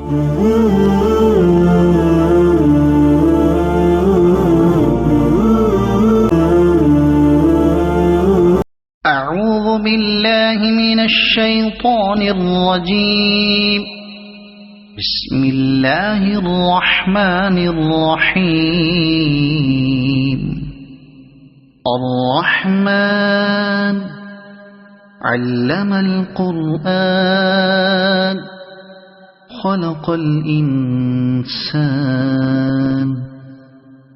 أعوذ بالله من الشيطان الرجيم. بسم الله الرحمن الرحيم. الرحمن علم القرآن خلق الإنسان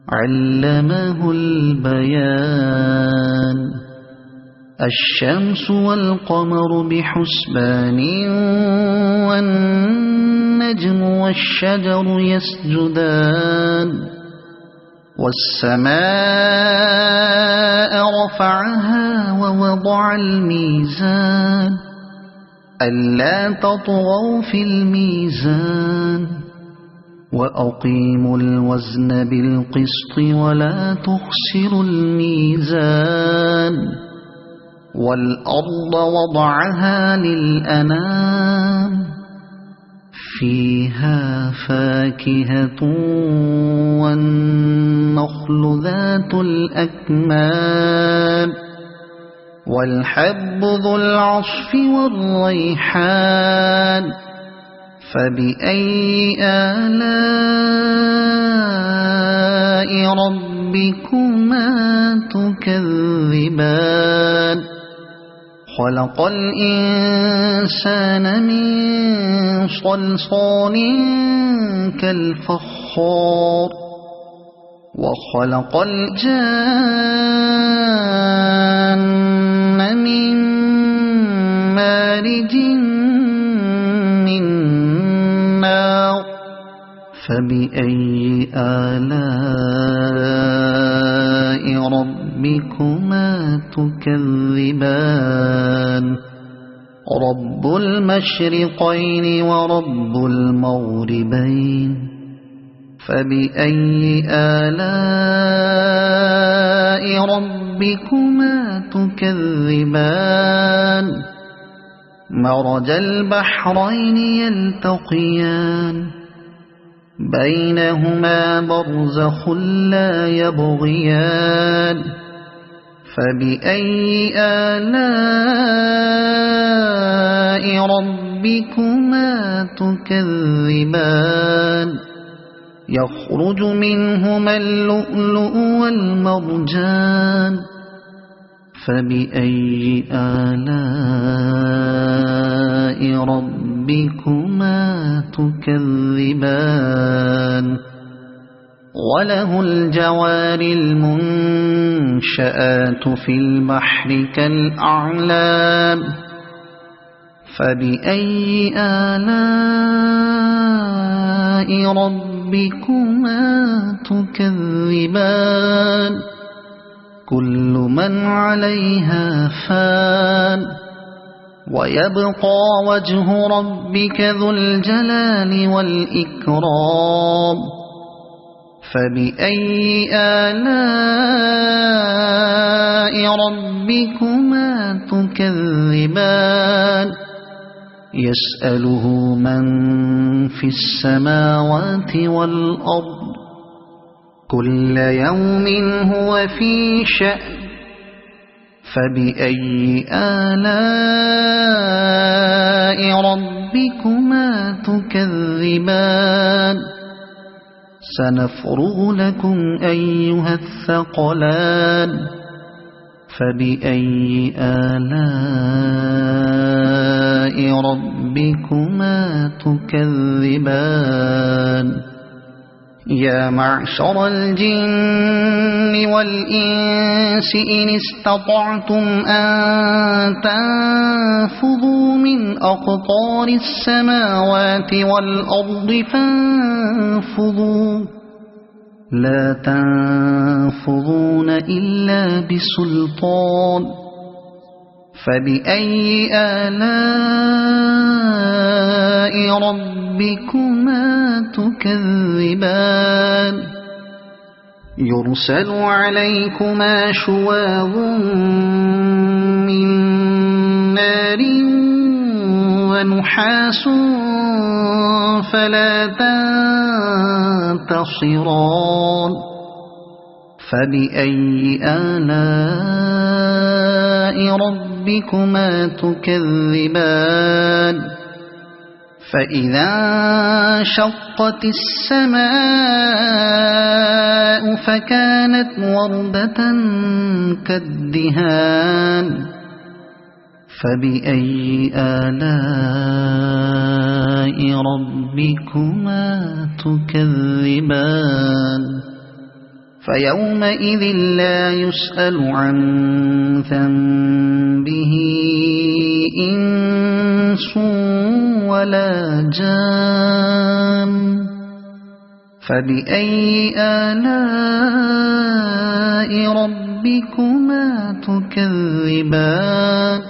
علمه البيان. الشمس والقمر بحسبان والنجم والشجر يسجدان. والسماء رفعها ووضع الميزان ألا تطغوا في الميزان وأقيموا الوزن بالقسط ولا تخسروا الميزان. والأرض وضعها للأنام فيها فاكهة والنخل ذات الأكمام والحب ذو العصف والريحان. فبأي آلاء ربكما تكذبان. خلق الإنسان من صلصال كالفخار وخلق الجان من مارج من نار. فبأي آلاء ربكما تكذبان. رب المشرقين ورب المغربين. فبأي آلاء ربكما تكذبان. مرج البحرين يلتقيان بينهما برزخ لا يبغيان. فبأي آلاء ربكما تكذبان. يخرج منهما اللؤلؤ والمرجان. فبأي آلاء ربكما تكذبان. وله الجوار المنشآت في البحر كالأعلام. فبأي آلاء ربكما تكذبان. كل من عليها فان ويبقى وجه ربك ذو الجلال والإكرام. فبأي آلاء ربكما تكذبان. يسأله من في السماوات والأرض كل يوم هو في شأن. فبأي آلاء ربكما تكذبان. سنفرغ لكم أيها الثقلان. فبأي آلاء ربكما تكذبان. يا معشر الجن والإنس إن استطعتم أن تنفذوا من أقطار السماوات والأرض فانفذوا لا تنفذون إلا بسلطان. فبأي آلاء ربكما تكذبان. يرسل عليكما شواظ من نار ونحاس فلا تنتصران فبأي آلاء ربكما تكذبان فإذا انشقت السماء فكانت وردة كالدهان فبأي آلاء ربكما تكذبان فيومئذ لا يسأل عن ذنبه إنس ولا جان فبأي آلاء ربكما تكذبان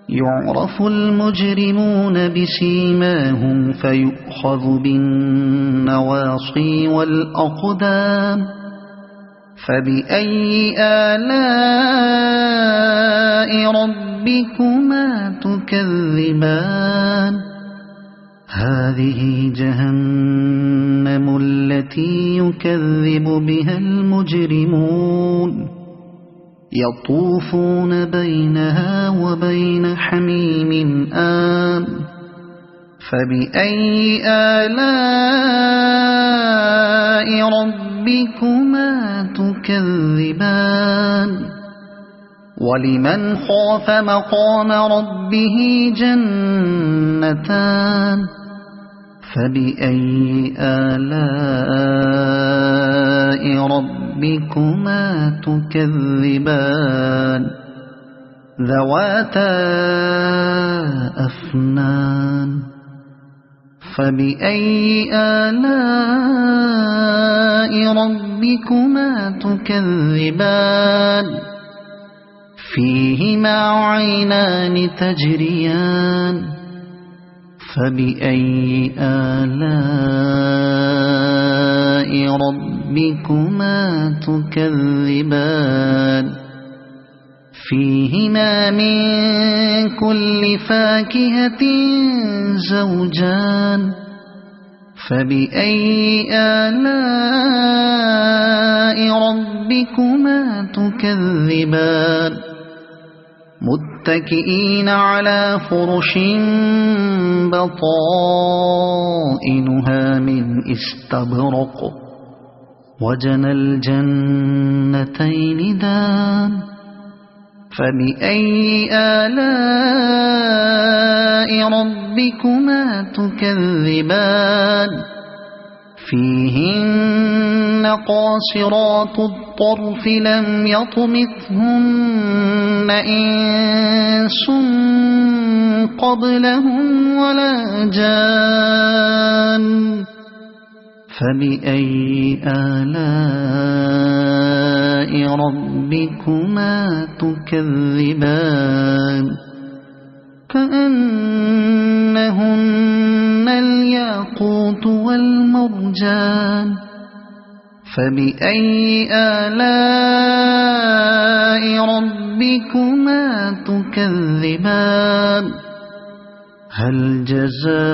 يعرف المجرمون بسيماهم فيؤخذ بالنواصي والأقدام فبأي آلاء ربكما تكذبان هذه جهنم التي يكذب بها المجرمون يطوفون بينها وبين حميم آن فبأي آلاء ربكما تكذبان ولمن خاف مقام ربه جنتان فبأي آلاء ربكما تكذبان ذواتا أفنان فبأي آلاء ربكما تكذبان فيهما عينان تجريان فبأي آلاء ربكما تكذبان فيهما من كل فاكهة زوجان فبأي آلاء ربكما تكذبان متكئين على فرش بطائنها من استبرق وجنى الجنتين دان فبأي آلاء ربكما تكذبان فيهن قاصرات الطرف لم يطمثهن إنس قبلهم ولا جان فبأي آلاء ربكما تكذبان كأنهن الياقوت والمرجان فبأي آلاء ربكما تكذبان هل جزاء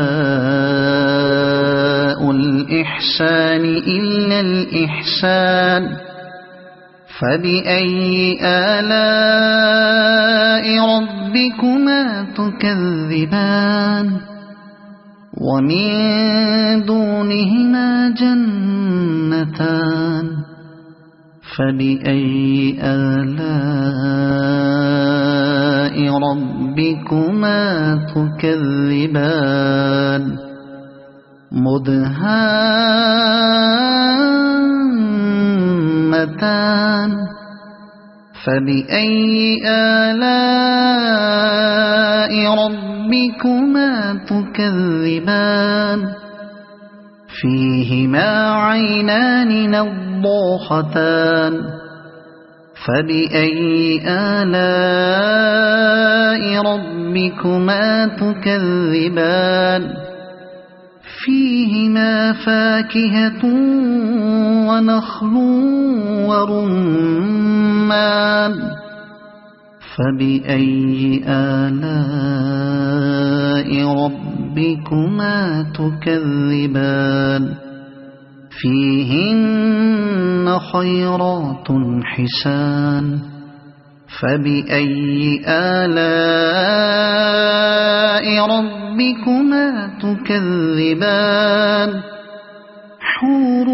الإحسان إلا الإحسان فبأي آلاء ربكما تكذبان ومن دونهما جنتان فبأي آلاء ربكما تكذبان مدهامتان فبأي آلاء ربكما تكذبان فيهما عينان نضاختان فبأي آلاء ربكما تكذبان فيهما فاكهة ونخل ورمان فبأي آلاء ربكما ربكما تكذبان فيهن خيرات حسان فبأي آلاء ربكما تكذبان حور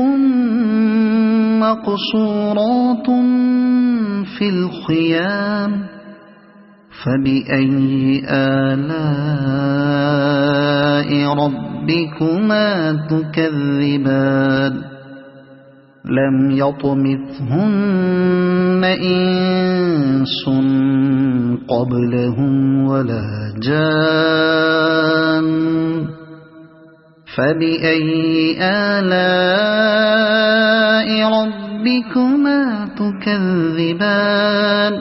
مقصورات في الخيام فبأي آلاء ربكما تكذبان لم يطمثهن إنس قبلهم ولا جان فبأي آلاء ربكما تكذبان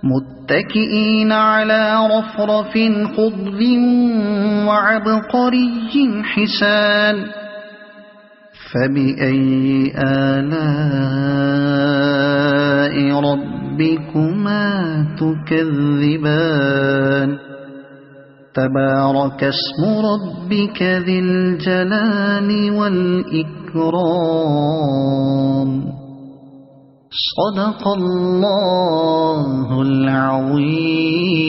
متكئين على رفرف خضر وعبقري حسان فبأي آلاء ربكما تكذبان تبارك اسم ربك ذي الجلال والإكرام صدق الله العظيم.